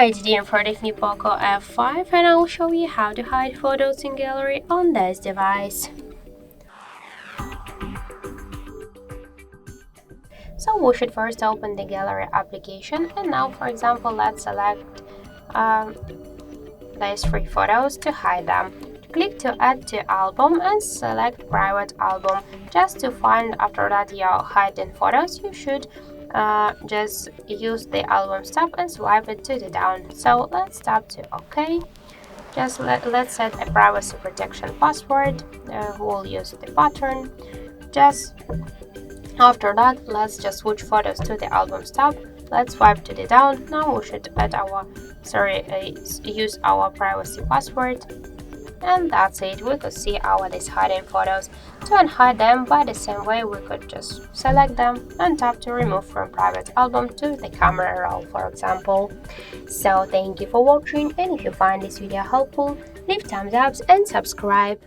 Hi, it's Dean for the new POCO F5 and I will show you how to hide photos in gallery on this device. So we should first open the gallery application, and now for example let's select these 3 photos to hide them. Click to add to album and select private album. Just to find after that your hidden photos, you should just use the album tab and swipe it to the down. So let's tap to OK. Just let's set a privacy protection password. We'll use the pattern. Just after that, let's just switch photos to the albums tab. Let's swipe to the down. Now we should add use our privacy password. And that's it. We could see these hidden photos. To unhide them by the same way, we could just select them and tap to remove from private album to the camera roll, for example. So thank you for watching, and if you find this video helpful, leave thumbs up and subscribe.